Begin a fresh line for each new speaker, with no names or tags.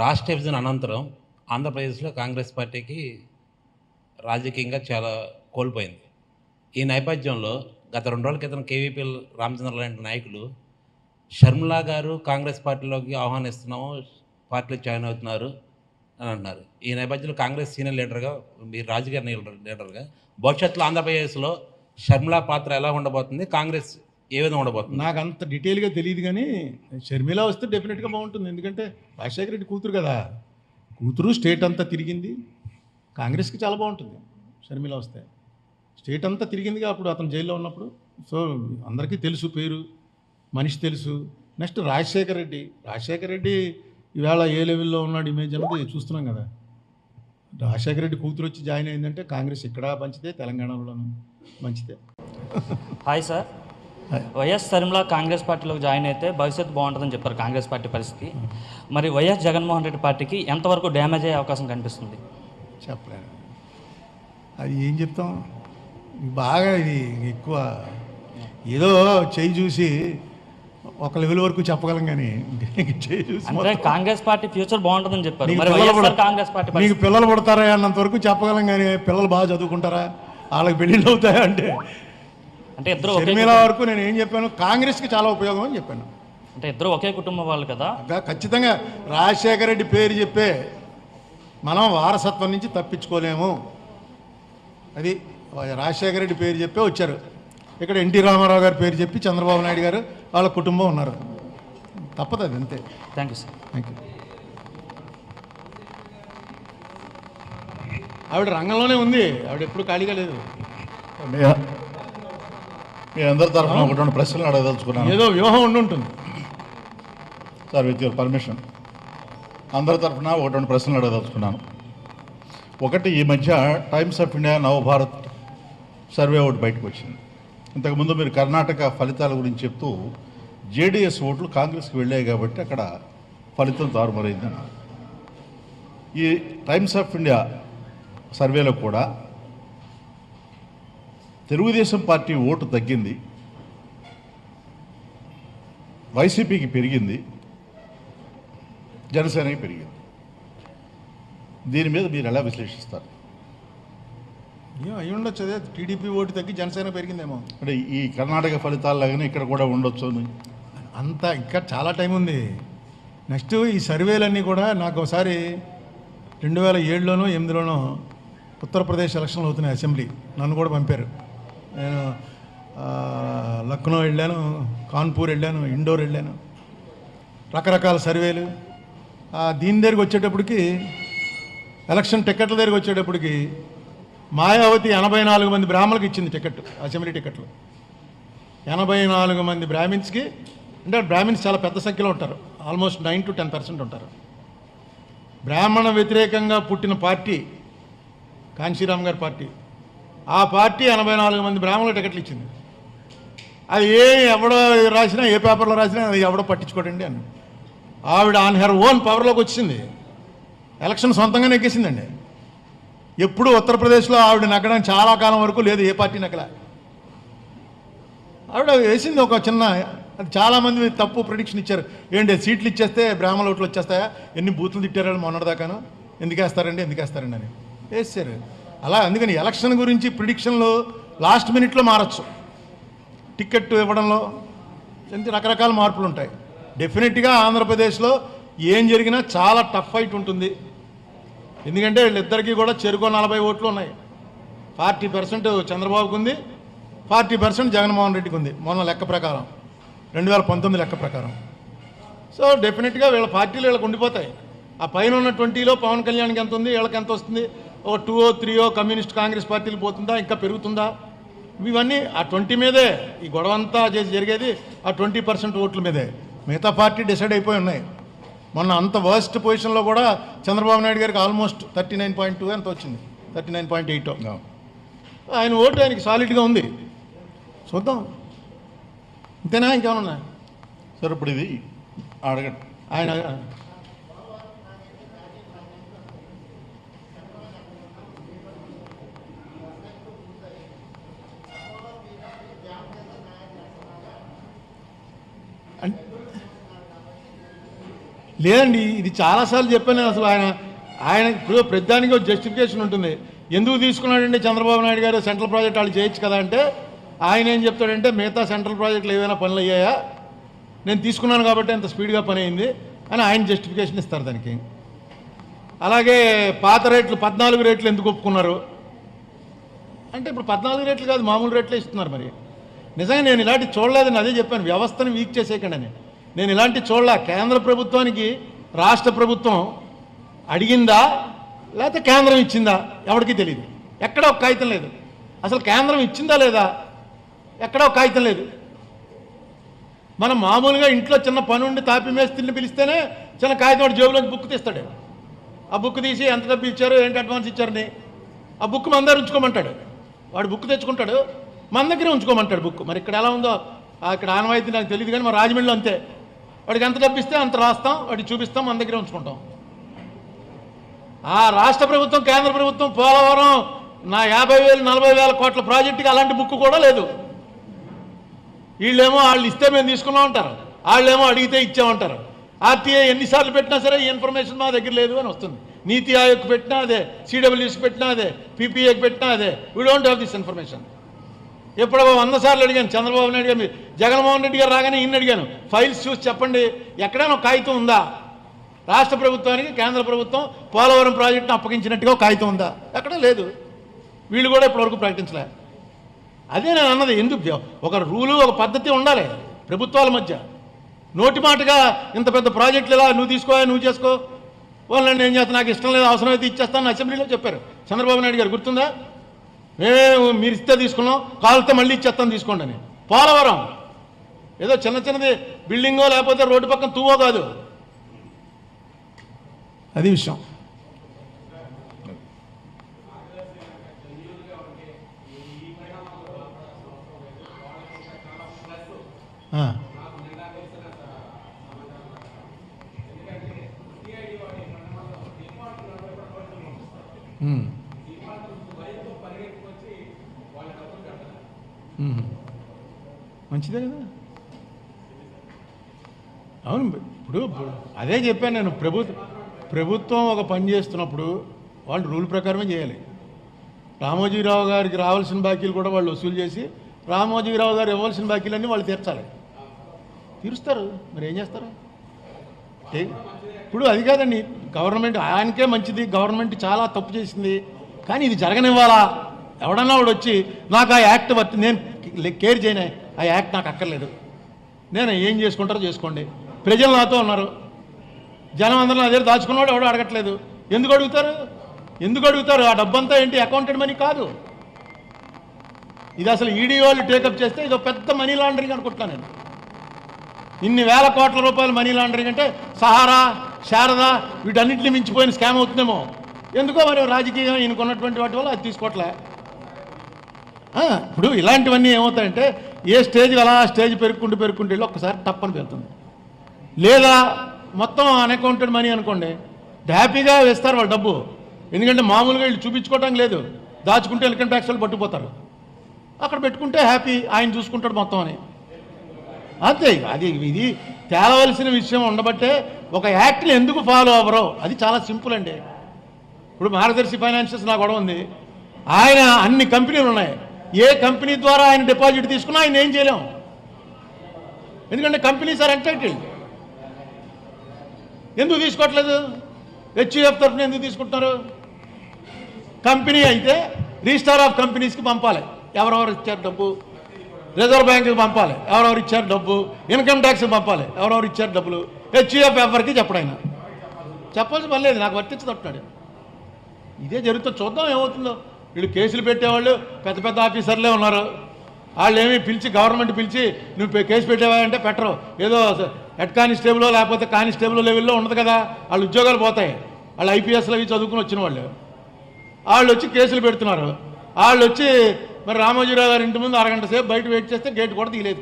రాష్ట్ర విభజన అనంతరం ఆంధ్రప్రదేశ్లో కాంగ్రెస్ పార్టీకి రాజకీయంగా చాలా కోల్పోయింది. ఈ నేపథ్యంలో గత 2 రోజుల క్రితం కేవీపీఎల్ రామచంద్ర లాంటి నాయకులు షర్మిల గారు కాంగ్రెస్ పార్టీలోకి ఆహ్వానిస్తున్నాము, పార్టీలో జాయిన్ అవుతున్నారు అని అంటున్నారు. ఈ నేపథ్యంలో కాంగ్రెస్ సీనియర్ లీడర్గా, మీరు రాజకీయ లీడర్గా భవిష్యత్తులో ఆంధ్రప్రదేశ్లో షర్మిల పాత్ర ఎలా ఉండబోతుంది, కాంగ్రెస్ ఏ విధంగా ఉండబోతుంది?
నాకు అంత డీటెయిల్గా తెలియదు, కానీ షర్మిల వస్తే డెఫినెట్గా బాగుంటుంది. ఎందుకంటే రాజశేఖర రెడ్డి కూతురు కదా, కూతురు స్టేట్ అంతా తిరిగింది, కాంగ్రెస్కి చాలా బాగుంటుంది షర్మిల వస్తే. స్టేట్ అంతా తిరిగిందిగా అప్పుడు అతను జైల్లో ఉన్నప్పుడు. సో అందరికీ తెలుసు, పేరు మనిషి తెలుసు. నెక్స్ట్ రాజశేఖర రెడ్డి ఈవేళ ఏ లెవెల్లో ఉన్నాడు ఇమేజ్ అనేది చూస్తున్నాం కదా. రాజశేఖర రెడ్డి కూతురు వచ్చి జాయిన్ అయిందంటే కాంగ్రెస్ ఇక్కడ మంచిదే, తెలంగాణలోనూ మంచిదే.
Hi sir, YS Sharmila Congress పార్టీలోకి జాయిన్ అయితే భవిష్యత్తు బాగుంటుందని చెప్పారు కాంగ్రెస్ పార్టీ పరిస్థితి. మరి వైఎస్ జగన్మోహన్ రెడ్డి పార్టీకి ఎంతవరకు డ్యామేజ్ అయ్యే అవకాశం కనిపిస్తుంది?
చెప్పలేను, అది ఏం చెప్తాం. బాగా ఇది ఎక్కువ ఏదో చేయి చూసి ఒక లెవెల్ వరకు చెప్పగలం, కానీ చేయి చూసి
అంటే కాంగ్రెస్ పార్టీ ఫ్యూచర్ బాగుంటుందని చెప్పారు. మరి కాంగ్రెస్ పార్టీ
మీకు పిల్లలు పుడతారా అన్నంత వరకు చెప్పగలం, కానీ పిల్లలు బాగా చదువుకుంటారా, వాళ్ళకి పెళ్ళిళ్ళు అవుతాయా అంటే
ఇద్దరు
షర్మిల వరకు నేను ఏం చెప్పాను, కాంగ్రెస్కి చాలా ఉపయోగం అని చెప్పాను.
అంటే ఇద్దరు ఒకే కుటుంబం వాళ్ళు కదా.
ఖచ్చితంగా రాజశేఖర రెడ్డి పేరు చెప్పే మనం వారసత్వం నుంచి తప్పించుకోలేము. అది రాజశేఖర రెడ్డి పేరు చెప్పే వచ్చారు. ఇక్కడ ఎన్టీ రామారావు గారి పేరు చెప్పి చంద్రబాబు నాయుడు గారు వాళ్ళ కుటుంబం ఉన్నారు. తప్పదు, అది అంతే.
Thank you sir.
Thank you. ఆవిడ రంగంలోనే ఉంది, ఆవిడ ఎప్పుడు ఖాళీగా లేదు.
మీ అందరి తరఫున ఒకటి 2 ప్రశ్నలు అడగదలుచుకున్నాను.
ఏదో వ్యూహం ఉండుంటుంది
సార్, విత్ యువర్ పర్మిషన్. అందరి తరఫున ఒకటి 2 ప్రశ్నలు అడగదలుచుకున్నాను. ఒకటి, ఈ మధ్య Times of India Navbharat survey ఒకటి బయటకు వచ్చింది. ఇంతకుముందు మీరు కర్ణాటక ఫలితాల గురించి చెప్తూ జేడీఎస్ ఓట్లు కాంగ్రెస్కి వెళ్ళాయి కాబట్టి అక్కడ ఫలితం తారుమారైంది అన్నారు. ఈ టైమ్స్ ఆఫ్ ఇండియా సర్వేలో కూడా తెలుగుదేశం పార్టీ ఓటు తగ్గింది, వైసీపీకి పెరిగింది, జనసేనకి పెరిగింది. దీని మీద మీరు ఎలా విశ్లేషిస్తారు?
ఏం అయి ఉండొచ్చు, అదే టీడీపీ ఓటు తగ్గి జనసేన పెరిగిందేమో.
అంటే ఈ కర్ణాటక ఫలితాల్లాగానే ఇక్కడ కూడా ఉండొచ్చు అని.
అంతా ఇంకా చాలా టైం ఉంది. నెక్స్ట్ ఈ సర్వేలన్నీ కూడా నాకు ఒకసారి 2007లోనో 2008లోనో ఉత్తరప్రదేశ్ ఎలక్షన్లు అవుతున్నాయి, అసెంబ్లీ. నన్ను కూడా పంపారు. నేను లక్నో వెళ్ళాను, కాన్పూర్ వెళ్ళాను, ఇండోర్ వెళ్ళాను, రకరకాల సర్వేలు. దీని దగ్గరికి వచ్చేటప్పటికి, ఎలక్షన్ టికెట్ల దగ్గరికి వచ్చేటప్పటికి మాయావతి 84 మంది బ్రాహ్మణులకు ఇచ్చింది టికెట్, అసెంబ్లీ టికెట్లు. 84 మంది బ్రాహ్మిన్స్కి. అంటే బ్రాహ్మిన్స్ చాలా పెద్ద సంఖ్యలో ఉంటారు, ఆల్మోస్ట్ 9 to 10% ఉంటారు. బ్రాహ్మణ వ్యతిరేకంగా పుట్టిన పార్టీ కాంశీరామ్ గారి పార్టీ. ఆ పార్టీ 84 మంది బ్రాహ్మణులకు టికెట్లు ఇచ్చింది. అది ఎవడో రాసినా, ఏ పేపర్లో రాసినా అది ఎవడో పట్టించుకోడండి అని. ఆవిడ ఆన్ హెర్ ఓన్ పవర్లోకి వచ్చింది, ఎలక్షన్ సొంతంగా నెగ్గేసిందండి. ఎప్పుడు ఉత్తరప్రదేశ్లో ఆవిడ నగ్గడానికి చాలా కాలం వరకు లేదు, ఏ పార్టీ నగ్గల. ఆవిడ వేసింది ఒక చిన్న, అది చాలామంది తప్పు ప్రిడిక్షన్ ఇచ్చారు. ఏంటి సీట్లు ఇచ్చేస్తే బ్రాహ్మణ ఓట్లు వచ్చేస్తాయా, ఎన్ని బూతులు తిట్టారని మొన్నటిదాకాను, ఎందుకు వేస్తారండి అని వేసారు. అలా అందుకని ఎలక్షన్ గురించి ప్రిడిక్షన్లు లాస్ట్ మినిట్లో మారచ్చు. టికెట్ ఇవ్వడంలో రకరకాల మార్పులు ఉంటాయి. డెఫినెట్గా ఆంధ్రప్రదేశ్లో ఏం జరిగినా చాలా టఫ్ ఫైట్ ఉంటుంది. ఎందుకంటే వీళ్ళిద్దరికీ కూడా చెరుకో 40 ఓట్లు ఉన్నాయి. 40% చంద్రబాబుకు ఉంది, 40% జగన్మోహన్ రెడ్డికి ఉంది, మొన్న లెక్క ప్రకారం 2019 లెక్క ప్రకారం. సో డెఫినెట్గా వీళ్ళ పార్టీలు వీళ్ళకి ఉండిపోతాయి. ఆ పైన ఉన్న 20లో పవన్ కళ్యాణ్కి ఎంత ఉంది, వీళ్ళకి ఎంత వస్తుంది, ఒక 2 or 3 కమ్యూనిస్ట్ కాంగ్రెస్ పార్టీలు పోతుందా, ఇంకా పెరుగుతుందా, ఇవన్నీ ఆ 20 మీదే ఈ గొడవ అంతా జరిగేది. ఆ 20% ఓట్ల మీదే. మిగతా పార్టీ డిసైడ్ అయిపోయి ఉన్నాయి. మొన్న అంత వర్స్ట్ పొజిషన్లో కూడా చంద్రబాబు నాయుడు గారికి ఆల్మోస్ట్ 39.2 ఎంత వచ్చింది, 39.8. ఆయన ఓటు ఆయనకి సాలిడ్గా ఉంది. చూద్దాం, ఇంతేనా, ఇంకేమన్నా
సార్? ఇప్పుడు ఇది అడగండి.
ఆయన లేదండి, ఇది చాలాసార్లు చెప్పాను నేను. అసలు ఆయన ఇప్పుడు ప్రతిదానికి ఒక జస్టిఫికేషన్ ఉంటుంది. ఎందుకు తీసుకున్నాడండి చంద్రబాబు నాయుడు గారు సెంట్రల్ ప్రాజెక్ట్ వాళ్ళు చేయొచ్చు కదా అంటే, ఆయన ఏం చెప్తాడంటే మిగతా సెంట్రల్ ప్రాజెక్టులు ఏవైనా పనులు అయ్యాయా, నేను తీసుకున్నాను కాబట్టి అంత స్పీడ్గా పని అయింది అని ఆయన జస్టిఫికేషన్ ఇస్తారు దానికి. అలాగే పాత రేట్లు 14 రేట్లు ఎందుకు ఒప్పుకున్నారు అంటే, ఇప్పుడు 14 రేట్లు కాదు మామూలు రేట్లే ఇస్తున్నారు. మరి నిజంగా నేను ఇలాంటి చూడలేదని అదే చెప్పాను, వ్యవస్థను వీక్ చేసేయకండి అని. నేను ఇలాంటి చూడలే. కేంద్ర ప్రభుత్వానికి రాష్ట్ర ప్రభుత్వం అడిగిందా లేకపోతే కేంద్రం ఇచ్చిందా ఎవరికి తెలియదు. ఎక్కడ ఒక కాగితం లేదు. అసలు కేంద్రం ఇచ్చిందా లేదా ఎక్కడ ఒక కాగితం లేదు. మనం మామూలుగా ఇంట్లో చిన్న పని ఉండి తాపి మేస్త్రిని పిలిస్తేనే చిన్న కాగితం వాడు జేబులోంచి బుక్ తీస్తాడు. ఆ బుక్ తీసి ఎంత డబ్బు ఇచ్చారు, ఏంటి అడ్వాన్స్ ఇచ్చారని ఆ బుక్ మన దగ్గర ఉంచుకోమంటాడు. వాడు బుక్ తెచ్చుకుంటాడు, మన దగ్గరే ఉంచుకోమంటాడు బుక్. మరి ఇక్కడ ఎలా ఉందో అక్కడ ఆనవాయితీ నాకు తెలియదు, కానీ మా రాజమండ్రిలో అంతే. వాడికి ఎంత డబ్బు ఇస్తే అంత రాస్తాం, వాడికి చూపిస్తాం, మన దగ్గరే ఉంచుకుంటాం. ఆ రాష్ట్ర ప్రభుత్వం కేంద్ర ప్రభుత్వం పోలవరం నా 50,000 40,000 కోట్ల ప్రాజెక్టుకి అలాంటి బుక్ కూడా లేదు. వీళ్ళేమో వాళ్ళు ఇస్తే మేము తీసుకున్నాం అంటారు, వాళ్ళేమో అడిగితే ఇచ్చామంటారు. ఆర్టీఐ ఎన్నిసార్లు పెట్టినా సరే ఈ ఇన్ఫర్మేషన్ మా దగ్గర లేదు అని వస్తుంది. నీతి ఆయోగ్ పెట్టినా అదే, సిడబ్ల్యూసి పెట్టినా అదే, పీపీఏకి పెట్టినా అదే. We don't have this information. ఎప్పుడో 100 సార్లు అడిగాను చంద్రబాబు నాయుడు గారు, జగన్మోహన్ రెడ్డి గారు రాగానే ఈయన అడిగాను, ఫైల్స్ చూసి చెప్పండి ఎక్కడైనా ఒక కాగితం ఉందా రాష్ట్ర ప్రభుత్వానికి కేంద్ర ప్రభుత్వం పోలవరం ప్రాజెక్టును అప్పగించినట్టుగా ఒక కాగితం ఉందా? ఎక్కడా లేదు. వీళ్ళు కూడా ఇప్పటివరకు ప్రకటించలే. అదే నేను అన్నది, ఎందుకు ఒక రూలు ఒక పద్ధతి ఉండాలి ప్రభుత్వాల మధ్య. నోటి మాటగా ఇంత పెద్ద ప్రాజెక్టులు ఇలా నువ్వు తీసుకో నువ్వు చేసుకో, వాళ్ళని ఏం చేస్తా నాకు ఇష్టం లేదు అవసరమైతే ఇచ్చేస్తాను అసెంబ్లీలో చెప్పారు చంద్రబాబు నాయుడు గారు, గుర్తుందా? మీరు ఇస్తే తీసుకున్నాం, కాలితే మళ్ళీ ఇచ్చేస్తాను తీసుకోండి అని. పోలవరం ఏదో చిన్నది బిల్డింగో లేకపోతే రోడ్డు పక్కన తువ్వో కాదు, అది విషయం. మంచిదే కదా. అవును, ఇప్పుడు అదే చెప్పాను నేను. ప్రభుత్వం ఒక పని చేస్తున్నప్పుడు వాళ్ళు రూల్ ప్రకారమే చేయాలి. రామోజీరావు గారికి రావాల్సిన బాకీలు కూడా వాళ్ళు వసూలు చేసి రామోజీరావు గారు ఇవ్వాల్సిన బాకీలన్నీ వాళ్ళు తీరుస్తారు. మరి ఏం చేస్తారు? ఇప్పుడు అది కాదండి, గవర్నమెంట్ ఆయనకే మంచిది, గవర్నమెంట్ చాలా తప్పు చేసింది, కానీ ఇది జరగనివ్వాలా? ఎవడన్నా వాడు వచ్చి నాకు ఆ యాక్ట్ నేను కేర్ చేయను, ఆ యాక్ట్ నాకు అక్కర్లేదు, నేను ఏం చేసుకుంటారో చేసుకోండి, ప్రజలు నాతో ఉన్నారు, జనం అందరూ నా దగ్గర దాచుకున్నవాడు ఎవడో అడగట్లేదు, ఎందుకు అడుగుతారు? ఆ డబ్బంతా ఏంటి అకౌంటెడ్ మనీ కాదు. ఇది అసలు ఈడీ వాళ్ళు టేకప్ చేస్తే ఇది పెద్ద మనీ లాండరింగ్ అనుకుంటున్నాను నేను. ఇన్ని వేల కోట్ల రూపాయలు మనీ లాండరింగ్ అంటే సహారా, శారదా వీటన్నింటినీ మించిపోయిన స్కామ్ అవుతుందేమో. ఎందుకో మరి రాజకీయం ఈయనకున్నటువంటి వాటి వల్ల అది తీసుకోవట్లే. ఇప్పుడు ఇలాంటివన్నీ ఏమవుతాయంటే ఏ స్టేజ్ అలా స్టేజ్ పెరుక్కుంటూ వెళ్ళి ఒక్కసారి తప్పని పెడుతుంది. లేదా మొత్తం అన్అకౌంటెడ్ మనీ అనుకోండి, హ్యాపీగా వేస్తారు వాళ్ళు డబ్బు. ఎందుకంటే మామూలుగా వీళ్ళు చూపించుకోవటం లేదు, దాచుకుంటే ఇన్కమ్ ట్యాక్స్ వాళ్ళు పట్టుకుపోతారు. అక్కడ పెట్టుకుంటే హ్యాపీ, ఆయన చూసుకుంటాడు మొత్తం అని. అంతే. ఇది తేలవలసిన విషయం ఉండబట్టే ఒక యాక్ట్ని ఎందుకు ఫాలో అవ్వరో అది చాలా సింపుల్ అండి. ఇప్పుడు మార్గదర్శి ఫైనాన్షియల్స్ నా గొడవ ఉంది, ఆయన అన్ని కంపెనీలు ఉన్నాయి, ఏ కంపెనీ ద్వారా ఆయన డిపాజిట్ తీసుకున్నా ఆయన ఏం చేయలేం, ఎందుకంటే కంపెనీస్ ఆర్ ఎంటైటిల్డ్. ఎందుకు తీసుకోవట్లేదు? హెచ్యుఎఫ్ తరఫున ఎందుకు తీసుకుంటున్నారు? కంపెనీ అయితే రిజిస్టార్ ఆఫ్ కంపెనీస్కి పంపాలి, ఎవరెవరు ఇచ్చారు డబ్బు, రిజర్వ్ బ్యాంకుకి పంపాలి, ఎవరెవరు ఇచ్చారు డబ్బు, ఇన్కమ్ ట్యాక్స్కి పంపాలి, ఎవరెవరు ఇచ్చారు డబ్బులు. హెచ్యుఎఫ్ ఎవరికి చెప్పడైనా చెప్పాల్సి పని లేదు, నాకు వర్తించదంటున్నాడు. ఇదే జరుగుతుంది, చూద్దాం ఏమవుతుందో. వీళ్ళు కేసులు పెట్టేవాళ్ళు పెద్ద ఆఫీసర్లే ఉన్నారు, వాళ్ళు ఏమీ గవర్నమెంట్ పిలిచి నువ్వు కేసు పెట్టేవా అంటే పెట్టరు. ఏదో హెడ్ కానిస్టేబుల్ లేకపోతే కానిస్టేబుల్ లెవెల్లో ఉండదు కదా, వాళ్ళ ఉద్యోగాలు పోతాయి. వాళ్ళు ఐపీఎస్లో అవి చదువుకుని వచ్చిన వాళ్ళు వచ్చి కేసులు పెడుతున్నారు. వాళ్ళు వచ్చి మరి రామోజీరావు గారి ఇంటి ముందు అరగంట సేపు బయట వెయిట్ చేస్తే గేట్ కూడా తీయలేదు.